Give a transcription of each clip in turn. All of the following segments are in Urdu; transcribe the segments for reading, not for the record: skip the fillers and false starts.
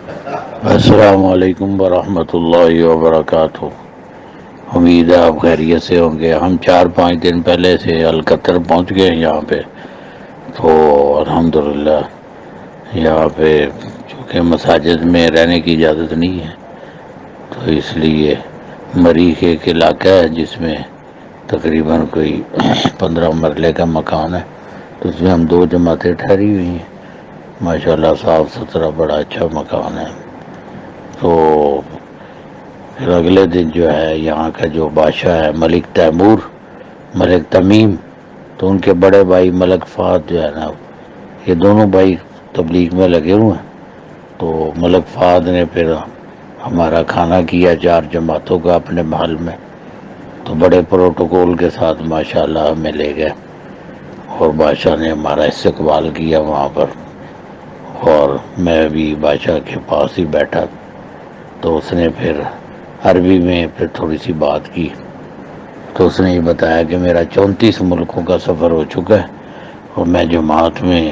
السلام علیکم ورحمۃ اللہ وبرکاتہ۔ امید ہے آپ خیریت سے ہوں گے۔ ہم 4-5 دن پہلے سے القطر پہنچ گئے ہیں یہاں پہ، تو الحمدللہ یہاں پہ چونکہ مساجد میں رہنے کی اجازت نہیں ہے، تو اس لیے مریخ ایک علاقہ ہے جس میں تقریباً کوئی 15 مرلے کا مکان ہے، تو اس میں ہم 2 جماعتیں ٹھہری ہوئی ہیں۔ ماشاءاللہ صاف ستھرا بڑا اچھا مکان ہے۔ تو پھر اگلے دن جو ہے یہاں کا جو بادشاہ ہے ملک تیمور، ملک تمیم، تو ان کے بڑے بھائی ملک فہد جو ہے نا، یہ دونوں بھائی تبلیغ میں لگے ہوئے ہیں۔ تو ملک فہد نے پھر ہمارا کھانا کیا 4 جماعتوں کا اپنے محل میں، تو بڑے پروٹوکول کے ساتھ ماشاءاللہ ہمیں لے گئے، اور بادشاہ نے ہمارا استقبال کیا وہاں پر، اور میں بھی بادشاہ کے پاس ہی بیٹھا۔ تو اس نے پھر عربی میں پھر تھوڑی سی بات کی، تو اس نے یہ بتایا کہ میرا 34 ملکوں کا سفر ہو چکا ہے، اور میں جماعت میں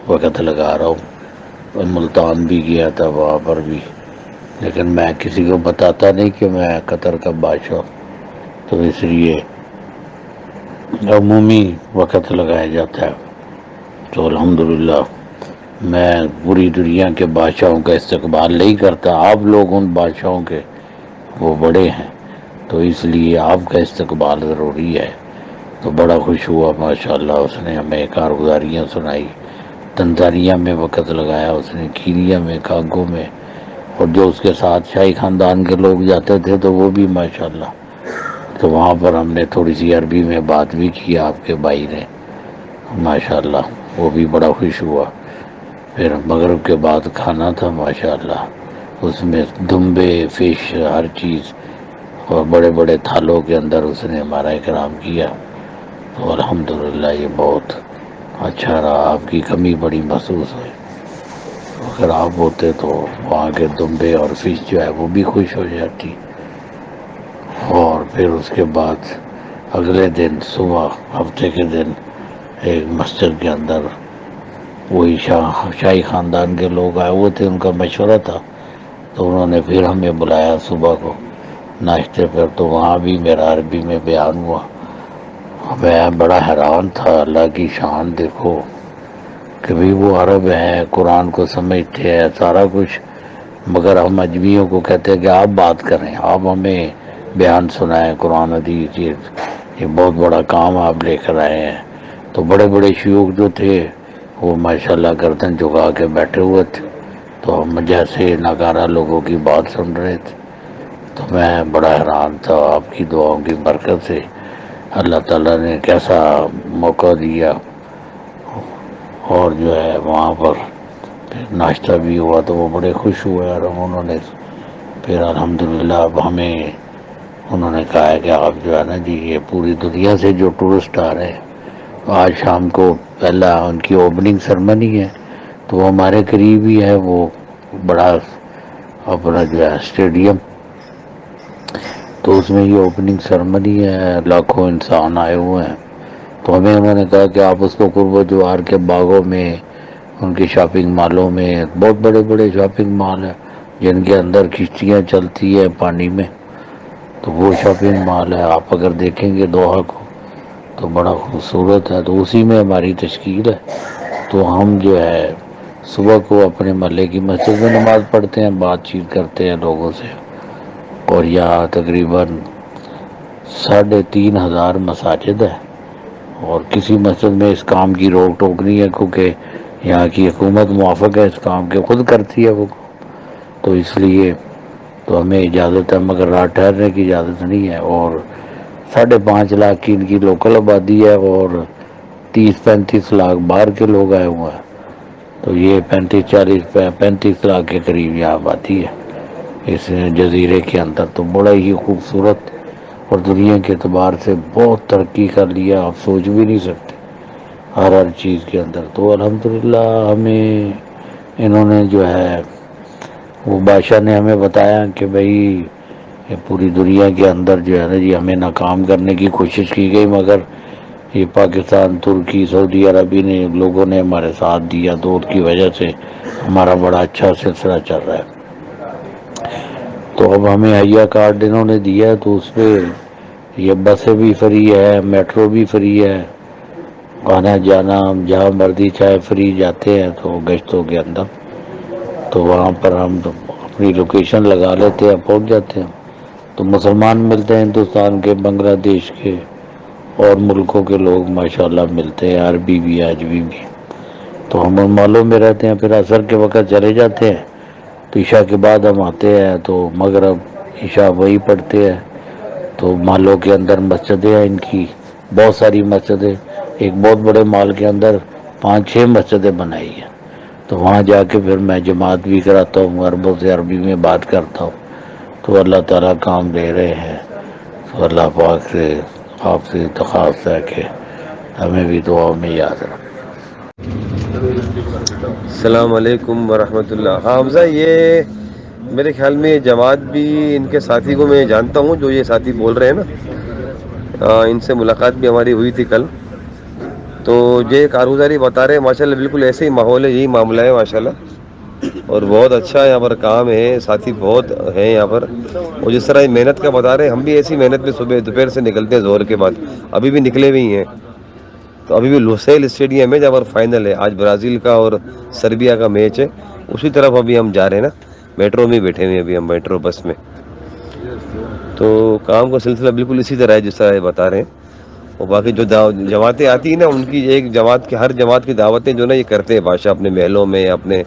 وقت لگا رہا ہوں۔ ملتان بھی گیا تھا، وہاں پر بھی، لیکن میں کسی کو بتاتا نہیں کہ میں قطر کا بادشاہ ہوں، تو اس لیے عمومی وقت لگایا جاتا ہے۔ تو الحمدللہ میں پوری دنیا کے بادشاہوں کا استقبال نہیں کرتا، آپ لوگ ان بادشاہوں کے وہ بڑے ہیں، تو اس لیے آپ کا استقبال ضروری ہے۔ تو بڑا خوش ہوا ماشاءاللہ، اس نے ہمیں کارگزاریاں سنائی، تنزانیہ میں وقت لگایا اس نے، کینیا میں، کانگو میں، اور جو اس کے ساتھ شاہی خاندان کے لوگ جاتے تھے تو وہ بھی ماشاءاللہ۔ تو وہاں پر ہم نے تھوڑی سی عربی میں بات بھی کی آپ کے بھائی نے، ماشاءاللہ وہ بھی بڑا خوش ہوا۔ پھر مغرب کے بعد کھانا تھا ماشاءاللہ، اس میں دمبے، فش، ہر چیز، اور بڑے بڑے تھالوں کے اندر اس نے ہمارا اکرام کیا۔ تو الحمدللہ یہ بہت اچھا رہا، آپ کی کمی بڑی محسوس ہوئی۔ اگر آپ ہوتے تو وہاں کے دمبے اور فش جو ہے وہ بھی خوش ہو جاتی۔ اور پھر اس کے بعد اگلے دن صبح ہفتے کے دن ایک مسجد کے اندر وہی شاہی خاندان کے لوگ آئے ہوئے تھے، ان کا مشورہ تھا، تو انہوں نے پھر ہمیں بلایا صبح کو ناشتے پر، تو وہاں بھی میرا عربی میں بیان ہوا۔ میں بڑا حیران تھا، اللہ کی شان دیکھو کہ بھی وہ عرب ہیں، قرآن کو سمجھتے ہیں سارا کچھ، مگر ہم اجمیوں کو کہتے ہیں کہ آپ بات کریں، آپ ہمیں بیان سنائیں قرآن حدیث، یہ بہت بڑا کام آپ لے کر آئے ہیں۔ تو بڑے بڑے شیوخ جو تھے وہ ماشاءاللہ گردن جھکا کے بیٹھے ہوئے تھے، تو ہم جیسے ناکارہ لوگوں کی بات سن رہے تھے۔ تو میں بڑا حیران تھا، آپ کی دعاؤں کی برکت سے اللہ تعالیٰ نے کیسا موقع دیا۔ اور جو ہے وہاں پر پھر ناشتہ بھی ہوا تو وہ بڑے خوش ہوئے، اور انہوں نے پھر الحمدللہ اب ہمیں انہوں نے کہا ہے کہ آپ جو ہے نا جی، یہ پوری دنیا سے جو ٹورسٹ آ رہے ہیں، آج شام کو پہلا ان کی اوپننگ سرمنی ہے، تو وہ ہمارے قریب ہی ہے، وہ بڑا اپنا جو ہے اسٹیڈیم، تو اس میں یہ اوپننگ سرمنی ہے، لاکھوں انسان آئے ہوئے ہیں۔ تو ہمیں انہوں نے کہا کہ آپ اس کو قرب و جوار کے باغوں میں، ان کی شاپنگ مالوں میں، بہت بڑے بڑے شاپنگ مال ہیں جن کے اندر کشتیاں چلتی ہے پانی میں، تو وہ شاپنگ مال ہے، آپ اگر دیکھیں گے دوحہ کو تو بڑا خوبصورت ہے، تو اسی میں ہماری تشکیل ہے۔ تو ہم جو ہے صبح کو اپنے محلے کی مسجد میں نماز پڑھتے ہیں، بات چیت کرتے ہیں لوگوں سے، اور یہاں تقریباً 3,500 مساجد ہے، اور کسی مسجد میں اس کام کی روک ٹوک نہیں ہے، کیونکہ یہاں کی حکومت موافق ہے اس کام کے، خود کرتی ہے وہ، تو اس لیے تو ہمیں اجازت ہے، مگر رات ٹھہرنے کی اجازت نہیں ہے۔ اور 5.5 لاکھ کی ان کی لوکل آبادی ہے، اور 30-35 لاکھ باہر کے لوگ آئے ہوئے ہیں، تو یہ 35 لاکھ کے قریب یہاں آبادی ہے اس جزیرے کے اندر۔ تو بڑا ہی خوبصورت، اور دنیا کے اعتبار سے بہت ترقی کر لیا، آپ سوچ بھی نہیں سکتے ہر چیز کے اندر۔ تو الحمدللہ ہمیں انہوں نے جو ہے وہ بادشاہ نے ہمیں بتایا کہ بھائی یہ پوری دنیا کے اندر جو ہے نا جی ہمیں ناکام کرنے کی کوشش کی گئی، مگر یہ پاکستان، ترکی، سعودی عربی نے لوگوں نے ہمارے ساتھ دیا، تو اس کی وجہ سے ہمارا بڑا اچھا سلسلہ چل رہا ہے۔ تو اب ہمیں حیا کارڈ انہوں نے دیا ہے، تو اس پہ یہ بسیں بھی فری ہے، میٹرو بھی فری ہے، آنا جانا ہم جہاں مرضی چاہے فری جاتے ہیں تو گشتوں کے اندر، تو وہاں پر ہم اپنی لوکیشن لگا لیتے ہیں، پہنچ جاتے ہیں۔ تو مسلمان ملتے ہیں ہندوستان کے، بنگلہ دیش کے اور ملکوں کے لوگ ماشاءاللہ ملتے ہیں، عربی بھی عجمی بھی، تو ہم معلوم میں رہتے ہیں۔ پھر عصر کے وقت چلے جاتے ہیں، تو عشاء کے بعد ہم آتے ہیں تو مغرب عشاء وہی پڑھتے ہیں۔ تو مالوں کے اندر مسجدیں ہیں ان کی، بہت ساری مسجدیں، ایک بہت بڑے مال کے اندر 5-6 مسجدیں بنائی ہیں، تو وہاں جا کے پھر میں جماعت بھی کراتا ہوں، عربوں سے عربی میں بات کرتا ہوں۔ تو اللہ تعالیٰ کام دے رہے ہیں، تو اللہ پاک سے آپ سے درخواست ہے کہ ہمیں بھی دعا میں یاد رکھیں۔ السلام علیکم ورحمۃ اللہ۔ ہاں حمزہ، یہ میرے خیال میں جماعت بھی ان کے ساتھی کو میں جانتا ہوں، جو یہ ساتھی بول رہے ہیں نا، ان سے ملاقات بھی ہماری ہوئی تھی کل۔ تو یہ کارگزاری بتا رہے ہیں، ماشاءاللہ بالکل ایسے ہی ماحول ہے، یہی معاملہ ہے ماشاءاللہ، اور بہت اچھا یہاں پر کام ہے، ساتھی بہت ہیں یہاں پر، اور جس طرح محنت کا بتا رہے ہیں، ہم بھی ایسی محنت میں صبح دوپہر سے نکلتے ہیں زہر کے بعد، ابھی بھی نکلے ہوئی ہیں۔ تو ابھی بھی لوسیل اسٹیڈیم ہے جہاں پر فائنل ہے، آج برازیل کا اور سربیا کا میچ ہے، اسی طرف ابھی ہم جا رہے ہیں نا، میٹرو میں بیٹھے ہوئے ہیں ابھی ہم، میٹرو بس میں۔ تو کام کا سلسلہ بالکل اسی طرح ہے جس طرح یہ بتا رہے ہیں۔ اور باقی جو جماعتیں آتی ہیں نا، ان کی ایک جماعت کی، ہر جماعت کی دعوتیں جو نا یہ کرتے ہیں بادشاہ اپنے محلوں میں، اپنے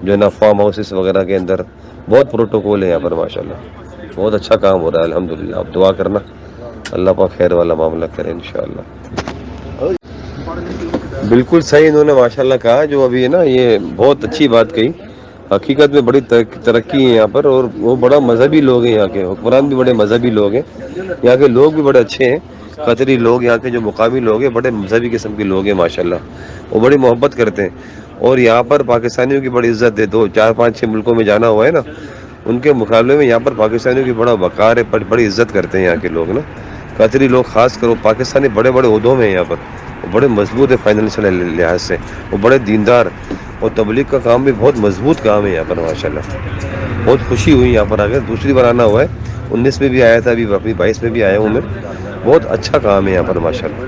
جو ہے نا فارم ہاؤسز وغیرہ کے اندر، بہت پروٹوکول ہے یہاں پر ماشاءاللہ، بہت اچھا کام ہو رہا ہے الحمدللہ۔ آپ دعا کرنا اللہ پاک خیر والا معاملہ کرے انشاءاللہ۔ بالکل صحیح انہوں نے ماشاءاللہ کہا، جو ابھی ہے نا یہ بہت اچھی بات کہی، حقیقت میں بڑی ترقی ہے یہاں پر، اور وہ بڑا مذہبی لوگ ہیں، یہاں کے حکمران بھی بڑے مذہبی لوگ ہیں، یہاں کے لوگ بھی بڑے اچھے ہیں، قطری لوگ یہاں کے جو مقامی لوگ ہیں بڑے مذہبی قسم کے لوگ ہیں ماشاءاللہ، وہ بڑی محبت کرتے ہیں، اور یہاں پر پاکستانیوں کی بڑی عزت ہے۔ 2-4-5-6 ملکوں میں جانا ہوا ہے نا، ان کے مقابلے میں یہاں پر پاکستانیوں کی بڑا وقار ہے، بڑی عزت کرتے ہیں یہاں کے لوگ نا، قطری لوگ خاص کر، پاکستانی بڑے بڑے عہدوں میں ہیں یہاں پر، وہ بڑے مضبوط ہے فائنینشیل لحاظ سے، وہ بڑے دیندار، اور تبلیغ کا کام بھی بہت مضبوط کام ہے یہاں پر ماشاءاللہ۔ بہت خوشی ہوئی یہاں پر آ کر، دوسری بار آنا ہوا ہے، 19 میں بھی آیا تھا، ابھی 22 میں بھی آیا ہوں میں، بہت اچھا کام ہے یہاں پر ماشاءاللہ۔